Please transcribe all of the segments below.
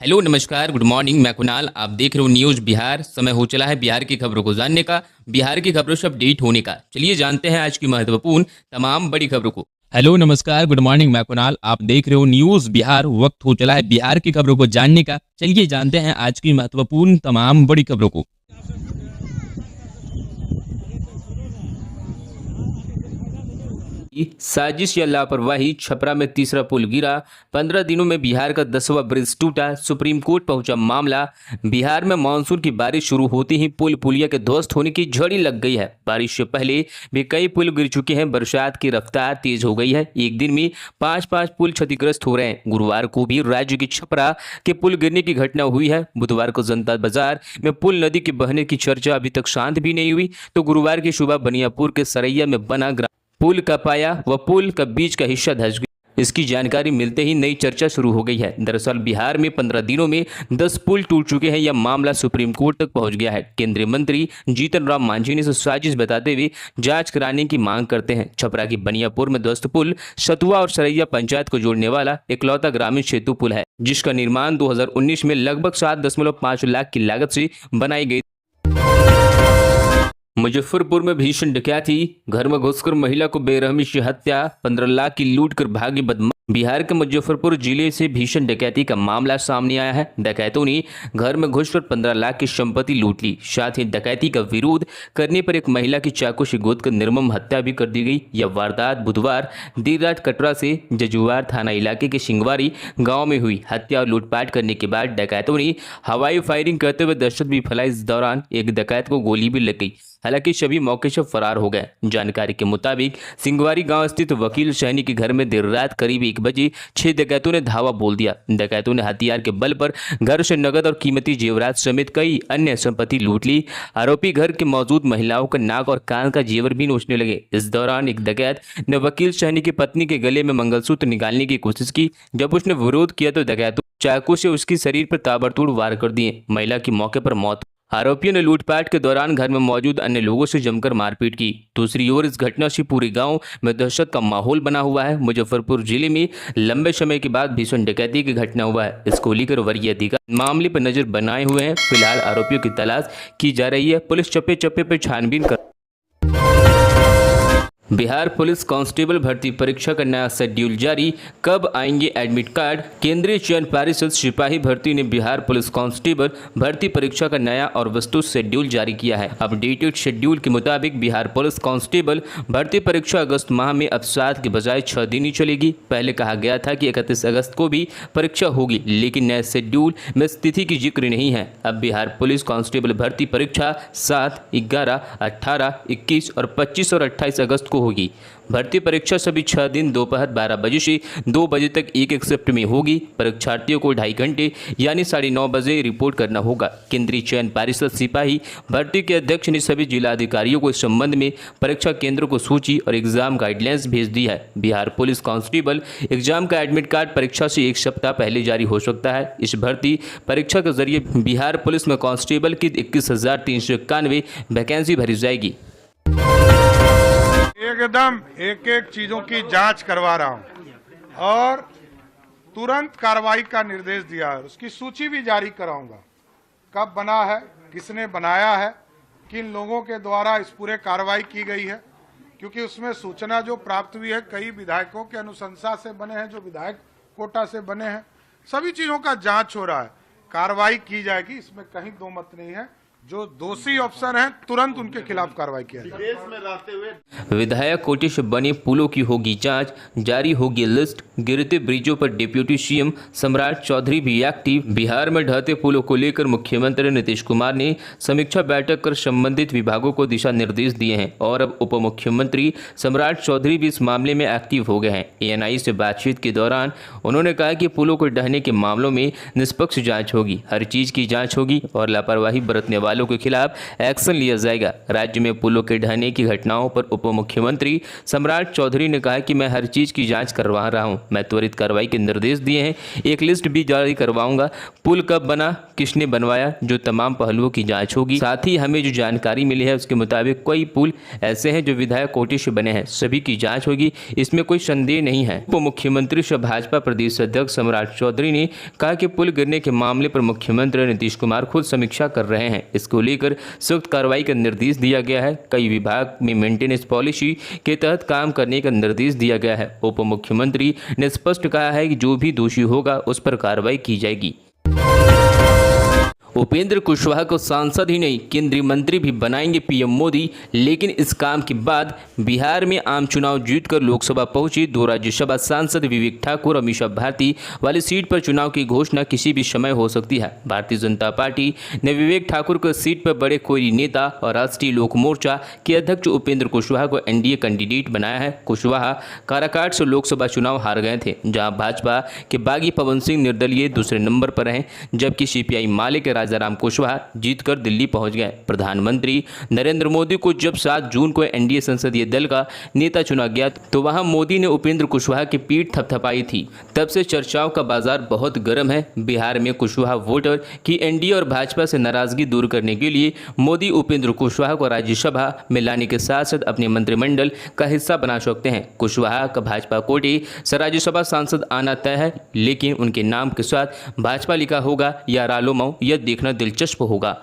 Hello नमस्कार good morning. मैं कुणाल, आप देख रहे हो न्यूज़ बिहार। समय हो चला है बिहार की खबरों को जानने का, बिहार की खबरों से अपडेट होने का। चलिए जानते हैं आज की महत्वपूर्ण तमाम बड़ी खबरों को। हेलो नमस्कार गुड मॉर्निंग, मैं कुणाल, आप देख रहे हो न्यूज़ बिहार। वक्त हो चला है बिहार की खबरों को जानने का। चलिए जानते हैं आज की महत्वपूर्ण तमाम बड़ी खबरों को। साजिश या लापरवाही, छपरा में तीसरा पुल गिरा। 15 दिनों में बिहार का 10वां ब्रिज टूटा। सुप्रीम कोर्ट पहुंचा मामला। बिहार में मानसून की बारिश शुरू होती ही पुल पुलिया के ध्वस्त होने की झड़ी लग गई है। बारिश से पहले भी कई पुल गिर चुके हैं। बरसात की रफ्तार तेज हो गई है। एक दिन में 5-5 पुल क्षतिग्रस्त हो रहे हैं। गुरुवार को भी राज्य की छपरा के पुल गिरने की घटना हुई है। बुधवार को जनता बाजार में पुल नदी के बहने की चर्चा अभी तक शांत भी नहीं हुई, तो गुरुवार की सुबह बनियापुर के सरैया में बना पुल का पाया व पुल का बीच का हिस्सा धंस गया। इसकी जानकारी मिलते ही नई चर्चा शुरू हो गई है। दरअसल बिहार में 15 दिनों में 10 पुल टूट चुके हैं। यह मामला सुप्रीम कोर्ट तक पहुंच गया है। केंद्रीय मंत्री जीतन राम मांझी ने इसे साजिश बताते हुए जांच कराने की मांग करते हैं। छपरा की बनियापुर में ध्वस्त पुल सतुआ और सरैया पंचायत को जोड़ने वाला इकलौता ग्रामीण सेतु पुल है, जिसका निर्माण 2019 में लगभग 7.5 लाख की लागत से बनाई गई। मुजफ्फरपुर में भीषण डकैती, घर में घुसकर महिला को बेरहमी से हत्या, 15 लाख की लूट कर भागी बदमाश। बिहार के मुजफ्फरपुर जिले से भीषण डकैती का मामला सामने आया है। डकैतों ने घर में घुसकर 15 लाख की संपत्ति लूट ली। साथ ही डकैती का विरोध करने पर एक महिला की चाकू से गोद कर निर्मम हत्या भी कर दी गई। यह वारदात बुधवार देर रात कटरा से जजुआर थाना इलाके के सिंगवारी गाँव में हुई। हत्या और लूटपाट करने के बाद डकैतों ने हवाई फायरिंग करते हुए दहशत भी फैलाई। इस दौरान एक डकैत को गोली भी लग गई, हालांकि सभी मौके से फरार हो गए। जानकारी के मुताबिक सिंगवारी गांव स्थित वकील सैनी के घर में देर रात करीब 1 बजे 6 डकैतों ने धावा बोल दिया। डकैतों ने हथियार के बल पर घर से नगद और कीमती जेवरात समेत कई अन्य संपत्ति लूट ली। आरोपी घर के मौजूद महिलाओं का नाक और कान का जेवर भी नोचने लगे। इस दौरान एक डकैत ने वकील सैनी की पत्नी के गले में मंगलसूत्र निकालने की कोशिश की। जब उसने विरोध किया तो डकैतों चाकू से उसके शरीर पर ताबड़तोड़ वार कर दिए। महिला की मौके पर मौत। आरोपियों ने लूटपाट के दौरान घर में मौजूद अन्य लोगों से जमकर मारपीट की। दूसरी ओर इस घटना से पूरे गांव में दहशत का माहौल बना हुआ है। मुजफ्फरपुर जिले में लंबे समय के बाद भीषण डकैती की घटना हुआ है। इसको लेकर वरीय अधिकारी मामले पर नजर बनाए हुए हैं। फिलहाल आरोपियों की तलाश की जा रही है। पुलिस चप्पे चप्पे पर छानबीन कर। बिहार पुलिस कांस्टेबल भर्ती परीक्षा का नया शेड्यूल जारी, कब आएंगे एडमिट कार्ड। केंद्रीय चयन परिषद सिपाही भर्ती ने बिहार पुलिस कांस्टेबल भर्ती परीक्षा का नया और विस्तृत शेड्यूल जारी किया है। अपडेटेड शेड्यूल के मुताबिक बिहार पुलिस कांस्टेबल भर्ती परीक्षा अगस्त माह में अब 7 के बजाय 6 दिन ही चलेगी। पहले कहा गया था कि 31 अगस्त को भी परीक्षा होगी, लेकिन नए शेड्यूल में इस तिथि की जिक्र नहीं है। अब बिहार पुलिस कांस्टेबल भर्ती परीक्षा 7, 11, 18, 21 और 25 और 28 अगस्त को होगी। भर्ती परीक्षा सभी 6 दिन दोपहर 12 बजे से 2 बजे तक एक शिफ्ट में होगी। परीक्षार्थियों को 2.5 घंटे यानी 9:30 बजे रिपोर्ट करना होगा। केंद्रीय चयन परिषद सिपाही भर्ती के अध्यक्ष ने सभी जिलाधिकारियों को इस संबंध में परीक्षा केंद्रों को सूची और एग्जाम गाइडलाइंस भेज दी है। बिहार पुलिस कांस्टेबल एग्जाम का एडमिट कार्ड परीक्षा से 1 सप्ताह पहले जारी हो सकता है। इस भर्ती परीक्षा के जरिए बिहार पुलिस में कांस्टेबल की 21,391 वैकेंसी भरी जाएगी। एकदम एक एक चीजों की जांच करवा रहा हूं और तुरंत कार्रवाई का निर्देश दिया है। उसकी सूची भी जारी कराऊंगा, कब बना है, किसने बनाया है, किन लोगों के द्वारा इस पूरे कार्रवाई की गई है, क्योंकि उसमें सूचना जो प्राप्त हुई है कई विधायकों के अनुशंसा से बने हैं, जो विधायक कोटा से बने हैं। सभी चीजों का जांच हो रहा है, कार्रवाई की जाएगी, इसमें कहीं दो मत नहीं है। जो दोषी अफसर हैं तुरंत उनके खिलाफ कार्रवाई किया जाए। विदेश में रहते हुए विधायक कोटे से बने पुलों की होगी जांच, जारी होगी लिस्ट। गिरते ब्रिजों पर डिप्यूटी सीएम सम्राट चौधरी भी एक्टिव। बिहार में ढहते पुलों को लेकर मुख्यमंत्री नीतीश कुमार ने समीक्षा बैठक कर संबंधित विभागों को दिशा निर्देश दिए हैं और अब उप मुख्यमंत्री सम्राट चौधरी भी इस मामले में एक्टिव हो गए हैं। ANI से बातचीत के दौरान उन्होंने कहा कि पुलों को ढहने के मामलों में निष्पक्ष जाँच होगी, हर चीज की जाँच होगी और लापरवाही बरतने वाले वालों के खिलाफ एक्शन लिया जाएगा। राज्य में पुलों के ढहने की घटनाओं पर उप मुख्यमंत्री सम्राट चौधरी ने कहा कि मैं हर चीज की जांच करवा रहा हूं। मैं त्वरित कार्रवाई के निर्देश दिए हैं। एक लिस्ट भी जारी करवाऊंगा। पुल कब बना, किसने बनवाया, जो तमाम पहलुओं की जांच होगी। साथ ही हमें जो जानकारी मिली है उसके मुताबिक कई पुल ऐसे हैं जो विधायक कोटे से बने हैं, सभी की जांच होगी, इसमें कोई संदेह नहीं है। उप मुख्यमंत्री सह भाजपा प्रदेश अध्यक्ष सम्राट चौधरी ने कहा कि पुल गिरने के मामले पर मुख्यमंत्री नीतीश कुमार खुद समीक्षा कर रहे हैं। इसको लेकर सख्त कार्रवाई का निर्देश दिया गया है। कई विभाग में मेंटेनेंस पॉलिसी के तहत काम करने का निर्देश दिया गया है। उप मुख्यमंत्री ने स्पष्ट कहा है कि जो भी दोषी होगा उस पर कार्रवाई की जाएगी। उपेंद्र कुशवाहा को सांसद ही नहीं केंद्रीय मंत्री भी बनाएंगे पीएम मोदी। लेकिन इस काम के बाद बिहार में आम चुनाव जीतकर लोकसभा पहुंची 2 राज्यसभा सांसद विवेक ठाकुर और मीसा भारती वाली सीट पर चुनाव की घोषणा किसी भी समय हो सकती है। भारतीय जनता पार्टी ने विवेक ठाकुर को सीट पर बड़े कोई नेता और राष्ट्रीय लोक मोर्चा के अध्यक्ष उपेंद्र कुशवाहा को एनडीए कैंडिडेट बनाया है। कुशवाहा काराकाट से लोकसभा चुनाव हार गए थे, जहां भाजपा के बागी पवन सिंह निर्दलीय दूसरे नंबर पर रहे, जबकि सीपीआई माले के राजाराम कुशवाहा जीतकर दिल्ली पहुंच गए। प्रधानमंत्री नरेंद्र मोदी को जब 7 जून को एनडीए संसदीय दल का नेता चुना गया तो वहां मोदी ने उपेंद्र कुशवाहा की पीठ थपथपाई थी। तब से चर्चाओं का बाजार बहुत गर्म है। बिहार में कुशवाहा वोटर की एनडीए और भाजपा से नाराजगी दूर करने के लिए मोदी उपेंद्र कुशवाहा को राज्यसभा में लाने के साथ साथ अपने मंत्रिमंडल का हिस्सा बना सकते हैं। कुशवाहा का भाजपा कोटे से राज्यसभा सांसद आना तय है, लेकिन उनके नाम के साथ भाजपा लिखा होगा या रालोमऊ, यह देखना दिलचस्प होगा।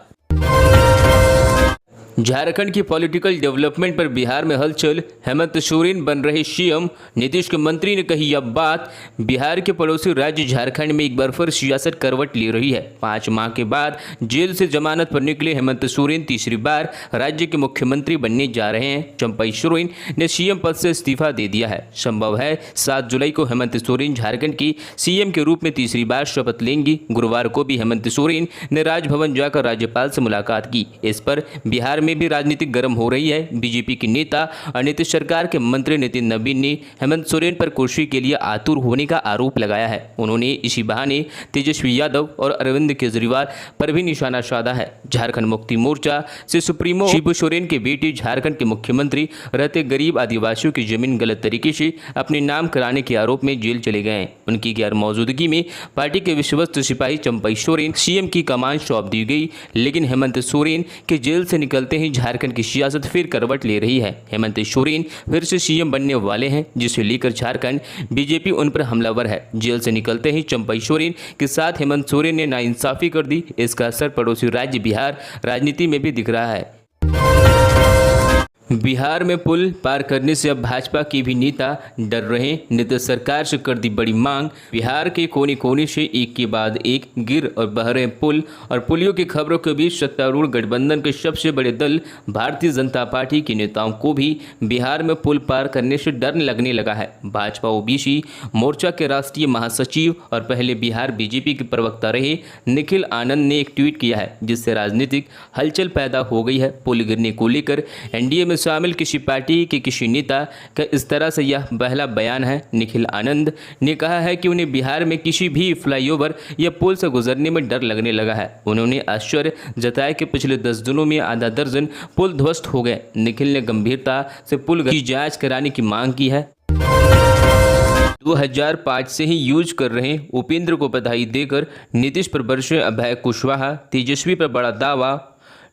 झारखंड की पॉलिटिकल डेवलपमेंट पर बिहार में हलचल। हेमंत सोरेन बन रहे सीएम। नीतीश के मंत्री ने कही यह बात। बिहार के पड़ोसी राज्य झारखंड में एक बार फिर सियासत करवट ले रही है। 5 माह के बाद जेल से जमानत पर निकले हेमंत सोरेन तीसरी बार राज्य के मुख्यमंत्री बनने जा रहे हैं। चंपई सोरेन ने सीएम पद से इस्तीफा दे दिया है। संभव है 7 जुलाई को हेमंत सोरेन झारखंड की सीएम के रूप में तीसरी बार शपथ लेंगी। गुरुवार को भी हेमंत सोरेन ने राजभवन जाकर राज्यपाल से मुलाकात की। इस पर बिहार में भी राजनीतिक गर्म हो रही है। बीजेपी के नेता और नीतीश सरकार के मंत्री नितिन नवीन ने हेमंत सोरेन पर कुर्सी के लिए आतुर होने का आरोप लगाया है। उन्होंने इसी बहाने तेजस्वी यादव और अरविंद केजरीवाल पर भी निशाना साधा है। झारखंड मुक्ति मोर्चा से सुप्रीमो शिबू सोरेन के बेटे झारखंड के मुख्यमंत्री रहते गरीब आदिवासियों की जमीन गलत तरीके से अपने नाम कराने के आरोप में जेल चले गए। उनकी गैर मौजूदगी में पार्टी के विश्वस्त सिपाही चंपई सोरेन सीएम की कमान सौंप दी गई। लेकिन हेमंत सोरेन के जेल से निकलते ही झारखंड की सियासत फिर करवट ले रही है। हेमंत सोरेन फिर से सीएम बनने वाले हैं, जिसे लेकर झारखंड बीजेपी उन पर हमलावर है। जेल से निकलते ही चंपई सोरेन के साथ हेमंत सोरेन ने नाइंसाफी कर दी। इसका असर पड़ोसी राज्य बिहार राजनीति में भी दिख रहा है। बिहार में पुल पार करने से अब भाजपा के भी नेता डर रहे। नीतीश सरकार से कर दी बड़ी मांग। बिहार के कोने कोने से एक के बाद एक गिर और बह रहे पुल और पुलियों की खबरों के बीच सत्तारूढ़ गठबंधन के सबसे बड़े दल भारतीय जनता पार्टी के नेताओं को भी बिहार में पुल पार करने से डर लगने लगा है। भाजपा ओबीसी मोर्चा के राष्ट्रीय महासचिव और पहले बिहार बीजेपी के प्रवक्ता रहे निखिल आनंद ने एक ट्वीट किया है, जिससे राजनीतिक हलचल पैदा हो गई है। पुल गिरने को लेकर एनडीए में शामिल किसी पार्टी के किसी नेता का इस तरह से यह पहला बयान है। निखिल आनंद ने कहा है कि उन्हें बिहार में किसी भी फ्लाईओवर या पुल से गुजरने में डर लगने लगा है। उन्होंने आश्चर्य जताया कि पिछले 10 दिनों में आधा दर्जन पुल ध्वस्त हो गए। निखिल ने गंभीरता से पुल की जांच कराने की मांग की है। 2005 से ही यूज कर रहे उपेंद्र को बधाई देकर नीतीश पर बरसे अभय कुशवाहा। तेजस्वी पर बड़ा दावा।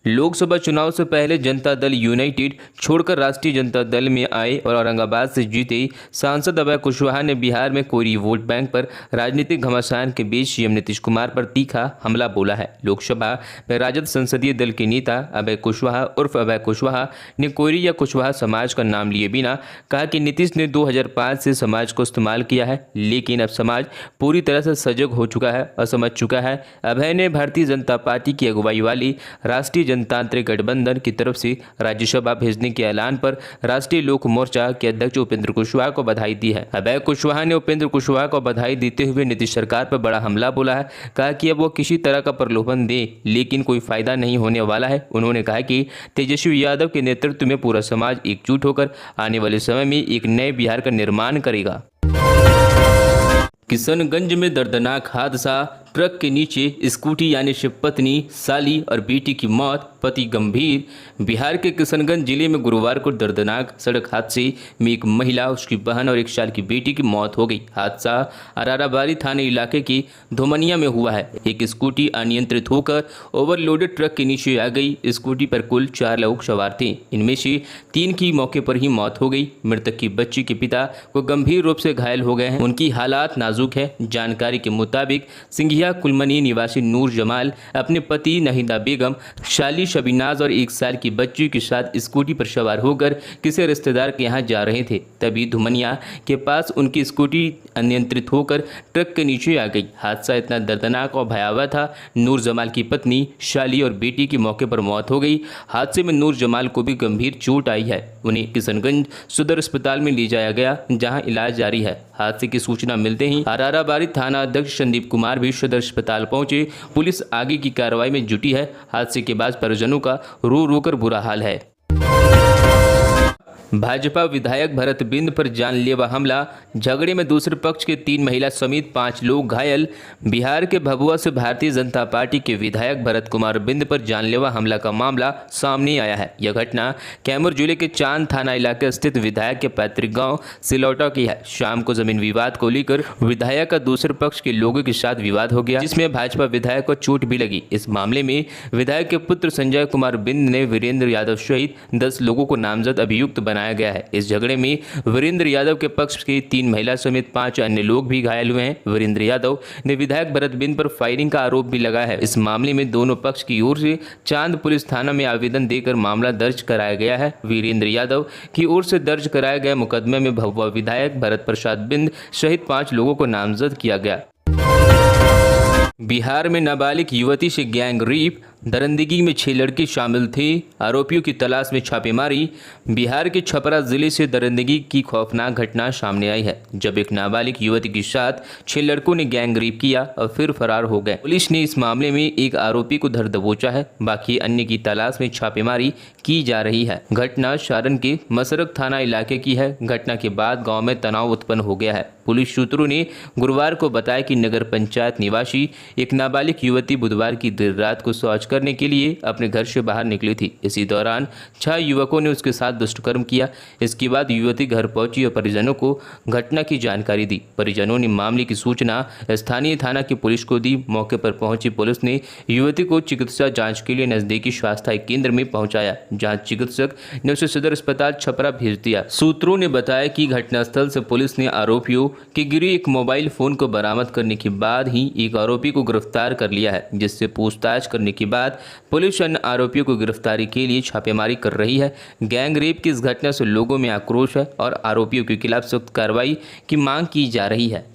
लोकसभा चुनाव से पहले जनता दल यूनाइटेड छोड़कर राष्ट्रीय जनता दल में आए और औरंगाबाद से जीते सांसद अभय कुशवाहा ने बिहार में कोई वोट बैंक पर राजनीतिक घमासान के बीच सीएम नीतीश कुमार पर तीखा हमला बोला है। लोकसभा में राजद संसदीय दल के नेता अभय कुशवाहा उर्फ अभय कुशवाहा ने कोयरी या कुशवाहा समाज का नाम लिए बिना कहा कि नीतीश ने 2005 से समाज को इस्तेमाल किया है, लेकिन अब समाज पूरी तरह से सजग हो चुका है और समझ चुका है। अभय ने भारतीय जनता पार्टी की अगुवाई वाली राष्ट्रीय जनतांत्रिक गठबंधन की तरफ से राज्यसभा भेजने के ऐलान पर राष्ट्रीय लोक मोर्चा के अध्यक्ष उपेंद्र कुशवाहा को बधाई दी है। अभय कुशवाहा ने उपेंद्र कुशवाहा को बधाई देते हुए नीतीश सरकार पर बड़ा हमला बोला है। कहा कि अब वो किसी तरह का प्रलोभन दे, लेकिन कोई फायदा नहीं होने वाला है। उन्होंने कहा कि तेजस्वी यादव के नेतृत्व में पूरा समाज एकजुट होकर आने वाले समय में एक नए बिहार का निर्माण करेगा। किशनगंज में दर्दनाक हादसा, ट्रक के नीचे स्कूटी यानी से पत्नी, साली और बेटी की मौत, पति गंभीर। बिहार के किशनगंज जिले में गुरुवार को दर्दनाक सड़क हादसे में एक महिला, उसकी बहन और 1 साल की बेटी की मौत हो गई। हादसा अराराबादी थाने इलाके की धुमनिया में हुआ है। एक स्कूटी अनियंत्रित होकर ओवरलोडेड ट्रक के नीचे आ गई। स्कूटी पर कुल 4 लोग सवार थे। इनमें से 3 की मौके पर ही मौत हो गई। मृतक की बच्ची के पिता को गंभीर रूप से घायल हो गए हैं। उनकी हालात नाजुक है। जानकारी के मुताबिक सिंघिया कुलमनी निवासी नूर जमाल अपने पति नहिदा बेगम, शाली शबीनाज और 1 साल की बच्ची के साथ स्कूटी पर सवार होकर किसी रिश्तेदार के यहाँ जा रहे थे। तभी धुमनिया के पास उनकी स्कूटी अनियंत्रित होकर ट्रक के नीचे आ गई। हादसा इतना दर्दनाक और भयावह था। नूर जमाल की पत्नी, शाली और बेटी की मौके पर मौत हो गई। हादसे में नूर जमाल को भी गंभीर चोट आई है। उन्हें किशनगंज सदर अस्पताल में ले जाया गया, जहां इलाज जारी है। हादसे की सूचना मिलते ही अराराबादी थाना अध्यक्ष संदीप कुमार भी सदर अस्पताल पहुंचे। पुलिस आगे की कार्रवाई में जुटी है। हादसे के बाद परिजनों का रो रो कर बुरा हाल है। भाजपा विधायक भरत बिंद पर जानलेवा हमला, झगड़े में दूसरे पक्ष के 3 महिला समेत 5 लोग घायल। बिहार के भभुआ से भारतीय जनता पार्टी के विधायक भरत कुमार बिंद पर जानलेवा हमला का मामला सामने आया है। यह घटना कैमूर जिले के चांद थाना इलाके स्थित विधायक के पैतृक गांव सिलौटा की है। शाम को जमीन विवाद को लेकर विधायक का दूसरे पक्ष के लोगों के साथ विवाद हो गया, जिसमें भाजपा विधायक को चोट भी लगी। इस मामले में विधायक के पुत्र संजय कुमार बिंद ने वीरेंद्र यादव सहित 10 लोगों को नामजद अभियुक्त बनाया गया है। इस झगड़े में वीरेंद्र यादव के पक्ष की 3 महिला समेत 5 अन्य लोग भी घायल हुए हैं। वीरेंद्र यादव ने विधायक भरत बिंद पर फायरिंग का आरोप भी लगाया है। इस मामले में दोनों पक्ष की ओर से चांद पुलिस थाना में आवेदन देकर मामला दर्ज कराया गया है। वीरेंद्र यादव की ओर से दर्ज कराए गए मुकदमे में भभुआ विधायक भरत प्रसाद बिंद सहित 5 लोगों को नामजद किया गया। बिहार में नाबालिग युवती से गैंग रेप, दरंदगी में 6 लड़के शामिल थे। आरोपियों की तलाश में छापेमारी। बिहार के छपरा जिले से दरंदगी की खौफनाक घटना सामने आई है, जब एक नाबालिग युवती के साथ 6 लड़कों ने गैंग रेप किया और फिर फरार हो गए। पुलिस ने इस मामले में एक आरोपी को धर दबोचा है। बाकी अन्य की तलाश में छापेमारी की जा रही है। घटना सारण के मसरक थाना इलाके की है। घटना के बाद गाँव में तनाव उत्पन्न हो गया है। पुलिस सूत्रों ने गुरुवार को बताया कि नगर पंचायत निवासी एक नाबालिग युवती बुधवार की देर रात को शौच करने के लिए अपने घर से बाहर निकली थी। इसी दौरान 6 युवकों ने उसके साथ दुष्कर्म किया। इसके बाद युवती घर पहुंची और परिजनों को घटना की जानकारी दी। परिजनों ने मामले की सूचना स्थानीय थाना की पुलिस को दी। मौके पर पहुंची पुलिस ने युवती को चिकित्सा जांच के लिए नजदीकी स्वास्थ्य केंद्र में पहुंचाया, जहां चिकित्सक ने उसे सदर अस्पताल छपरा भेज दिया। सूत्रों ने बताया कि घटनास्थल से पुलिस ने आरोपियों के गिरे एक मोबाइल फोन को बरामद करने के बाद ही एक आरोपी को गिरफ्तार कर लिया है, जिससे पूछताछ करने के बाद पुलिस अन्य आरोपियों को गिरफ्तारी के लिए छापेमारी कर रही है। गैंग रेप की इस घटना से लोगों में आक्रोश है और आरोपियों के खिलाफ सख्त कार्रवाई की मांग की जा रही है।